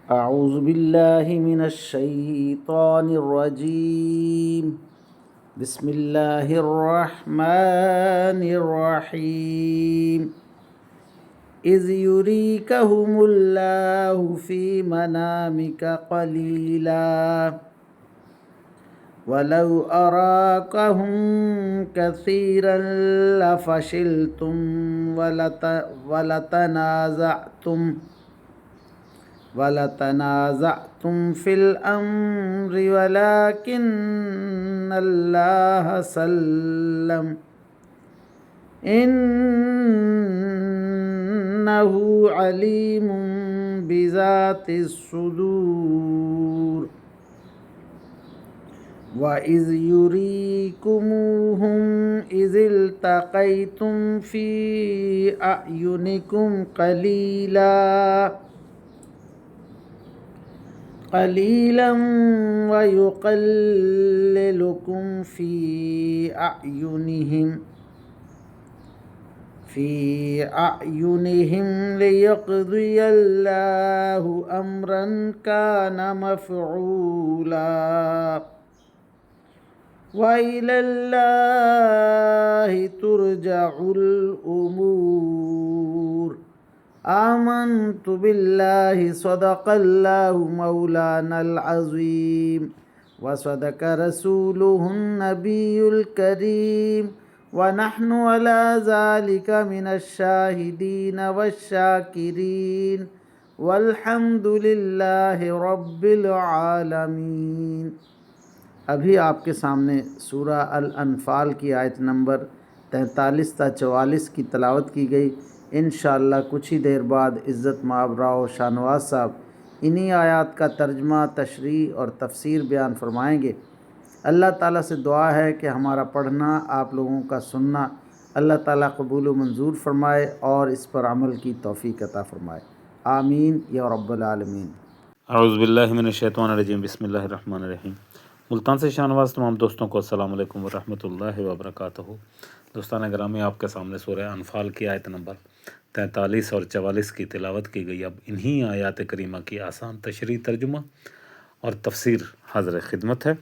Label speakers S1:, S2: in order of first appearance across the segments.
S1: أعوذ بالله من الشيطان الرجيم. بسم الله الرحمن الرحيم. إذ يريكهم الله في منامك قليلا ولو أراكهم كثيرا لفشلتم ولتنازعتم في الأمر ولكن الله سلم إنه عليم بذات الصدور. وَإِذْ يُرِيكُمُوهُمْ إِذِ الْتَقَيْتُمْ فِي أَعْيُنِكُمْ قليلا ويقللكم في أعينهم ليقضي الله أمرا كان مفعولا وإلى الله ترجع الأمور. آمنت بالله صدق الله مولانا العظيم وصدق رسوله النبي الكريم ونحن على ذلك من الشاهدين والشاكرين والحمد لله رب العالمین. ابھی آپ کے سامنے سورہ الانفال کی آیت نمبر 43 تا 44 کی تلاوت کی گئی. انشاءاللہ کچھ ہی دیر بعد عزت مآب راؤ شاہ نواز صاحب انہی آیات کا ترجمہ، تشریح اور تفسیر بیان فرمائیں گے. اللہ تعالیٰ سے دعا ہے کہ ہمارا پڑھنا، آپ لوگوں کا سننا اللہ تعالیٰ قبول و منظور فرمائے اور اس پر عمل کی توفیق عطا فرمائے. آمین یا رب العالمین.
S2: اعوذ باللہ من الشیطان الرجیم. بسم اللہ الرحمن الرحیم. ملتان سے شاہ نواز تمام دوستوں کو السلام علیکم ورحمۃ اللہ وبرکاتہ. دوستان گرامی، آپ کے سامنے سورہ انفال کی آیت نمبر 43 اور 44 کی تلاوت کی گئی. اب انہی آیات کریمہ کی آسان تشریح، ترجمہ اور تفسیر حاضر خدمت ہے.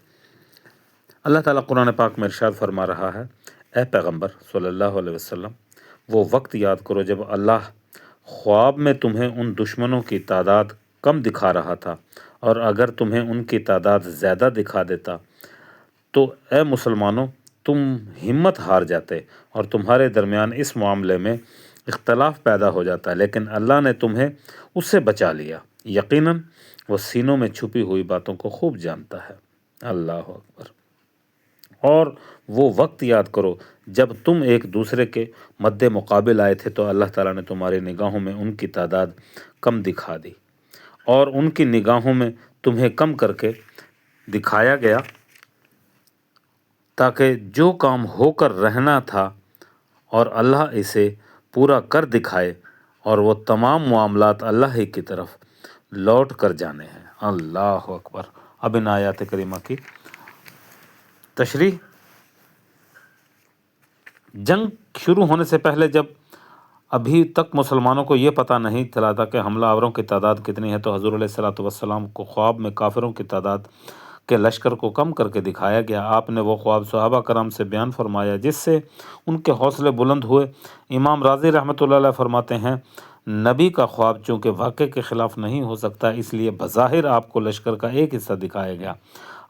S2: اللہ تعالیٰ قرآن پاک میں ارشاد فرما رہا ہے: اے پیغمبر صلی اللہ علیہ وسلم، وہ وقت یاد کرو جب اللہ خواب میں تمہیں ان دشمنوں کی تعداد کم دکھا رہا تھا، اور اگر تمہیں ان کی تعداد زیادہ دکھا دیتا تو اے مسلمانوں تم ہمت ہار جاتے اور تمہارے درمیان اس معاملے میں اختلاف پیدا ہو جاتا. لیکن اللہ نے تمہیں اس سے بچا لیا. یقیناً وہ سینوں میں چھپی ہوئی باتوں کو خوب جانتا ہے. اللہ اکبر. اور وہ وقت یاد کرو جب تم ایک دوسرے کے مد مقابل آئے تھے تو اللہ تعالیٰ نے تمہاری نگاہوں میں ان کی تعداد کم دکھا دی اور ان کی نگاہوں میں تمہیں کم کر کے دکھایا گیا تاکہ جو کام ہو کر رہنا تھا اور اللہ اسے پورا کر دکھائے اور وہ تمام معاملات اللہ ہی کی طرف لوٹ کر جانے ہیں. اللہ اکبر. اب ان آیات کریمہ کی تشریح. جنگ شروع ہونے سے پہلے جب ابھی تک مسلمانوں کو یہ پتہ نہیں چلا تھا کہ حملہ آوروں کی تعداد کتنی ہے، تو حضور علیہ الصلوۃ والسلام کو خواب میں کافروں کی تعداد کے لشکر کو کم کر کے دکھایا گیا. آپ نے وہ خواب صحابہ کرام سے بیان فرمایا جس سے ان کے حوصلے بلند ہوئے. امام راضی رحمۃ اللہ علیہ فرماتے ہیں: نبی کا خواب چونکہ واقعے کے خلاف نہیں ہو سکتا، اس لیے بظاہر آپ کو لشکر کا ایک حصہ دکھایا گیا.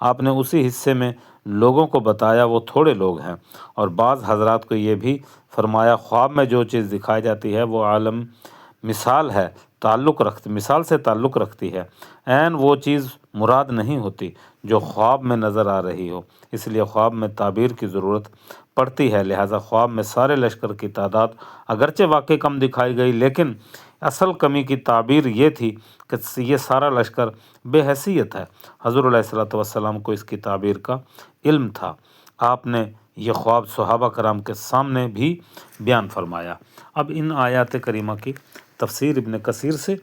S2: آپ نے اسی حصے میں لوگوں کو بتایا وہ تھوڑے لوگ ہیں، اور بعض حضرات کو یہ بھی فرمایا خواب میں جو چیز دکھائی جاتی ہے وہ عالم مثال سے تعلق رکھتی ہے. عین وہ چیز مراد نہیں ہوتی جو خواب میں نظر آ رہی ہو، اس لیے خواب میں تعبیر کی ضرورت پڑتی ہے. لہٰذا خواب میں سارے لشکر کی تعداد اگرچہ واقعی کم دکھائی گئی، لیکن اصل کمی کی تعبیر یہ تھی کہ یہ سارا لشکر بے حیثیت ہے. حضور علیہ الصلوۃ والسلام کو اس کی تعبیر کا علم تھا. آپ نے یہ خواب صحابہ کرام کے سامنے بھی بیان فرمایا. اب ان آیات کریمہ کی تفسیر ابن کثیر سے.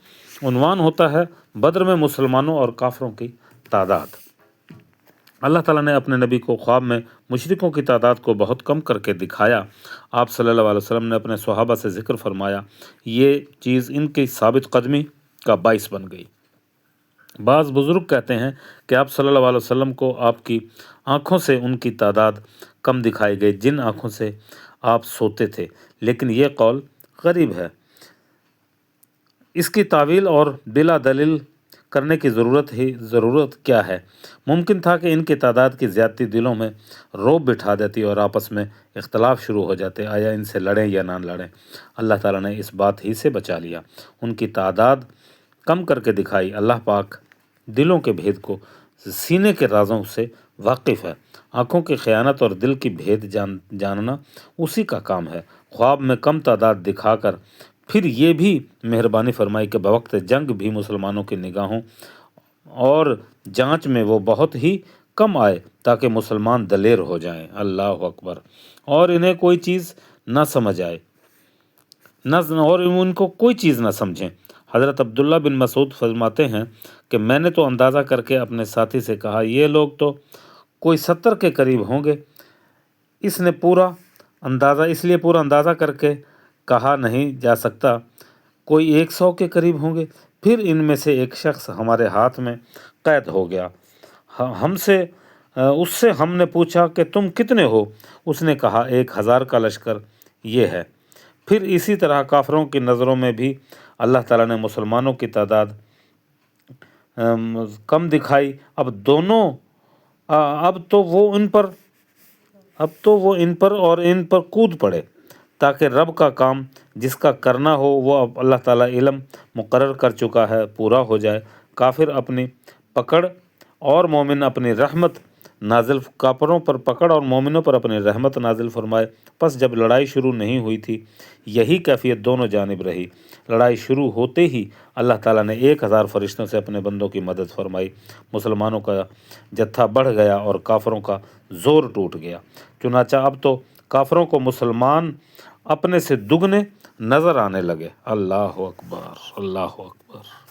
S2: عنوان ہوتا ہے بدر میں مسلمانوں اور کافروں کی تعداد. اللہ تعالیٰ نے اپنے نبی کو خواب میں مشرکوں کی تعداد کو بہت کم کر کے دکھایا. آپ صلی اللہ علیہ وسلم نے اپنے صحابہ سے ذکر فرمایا. یہ چیز ان کی ثابت قدمی کا باعث بن گئی. بعض بزرگ کہتے ہیں کہ آپ صلی اللہ علیہ وسلم کو آپ کی آنکھوں سے ان کی تعداد کم دکھائی گئی جن آنکھوں سے آپ سوتے تھے، لیکن یہ قول غریب ہے۔ اس کی تعویل اور بلا دلیل کرنے کی ضرورت کیا ہے؟ ممکن تھا کہ ان کی تعداد کی زیادتی دلوں میں رعب بٹھا دیتی اور آپس میں اختلاف شروع ہو جاتے، آیا ان سے لڑیں یا نہ لڑیں۔ اللہ تعالیٰ نے اس بات ہی سے بچا لیا، ان کی تعداد کم کر کے دکھائی۔ اللہ پاک دلوں کے بھید کو، سینے کے رازوں سے واقف ہے۔ آنکھوں کی خیانت اور دل کی بھید جاننا اسی کا کام ہے۔ خواب میں کم تعداد دکھا کر پھر یہ بھی مہربانی فرمائی کہ بوقت جنگ بھی مسلمانوں کی نگاہوں اور جانچ میں وہ بہت ہی کم آئے تاکہ مسلمان دلیر ہو جائیں، اللہ اکبر، اور انہیں کوئی چیز نہ سمجھ آئے اور ان کو کوئی چیز نہ سمجھیں۔ حضرت عبداللہ بن مسعود فرماتے ہیں کہ میں نے تو اندازہ کر کے اپنے ساتھی سے کہا یہ لوگ تو کوئی 70 کے قریب ہوں گے۔ اس لیے پورا اندازہ کر کے کہا نہیں جا سکتا، کوئی 100 کے قریب ہوں گے۔ پھر ان میں سے ایک شخص ہمارے ہاتھ میں قید ہو گیا، اس سے ہم نے پوچھا کہ تم کتنے ہو؟ اس نے کہا 1000 کا لشکر یہ ہے۔ پھر اسی طرح کافروں کی نظروں میں بھی اللہ تعالیٰ نے مسلمانوں کی تعداد کم دکھائی۔ اب تو وہ ان پر اور ان پر کود پڑے تاکہ رب کا کام جس کا کرنا ہو وہ اب اللہ تعالیٰ علم مقرر کر چکا ہے پورا ہو جائے۔ کافروں پر اپنی پکڑ اور مومنوں پر اپنی رحمت نازل فرمائے۔ پس جب لڑائی شروع نہیں ہوئی تھی یہی کیفیت دونوں جانب رہی۔ لڑائی شروع ہوتے ہی اللہ تعالیٰ نے 1000 فرشتوں سے اپنے بندوں کی مدد فرمائی۔ مسلمانوں کا جتھا بڑھ گیا اور کافروں کا زور ٹوٹ گیا۔ چنانچہ اب تو کافروں کو مسلمان اپنے سے دگنے نظر آنے لگے۔ اللہ اکبر، اللہ اکبر۔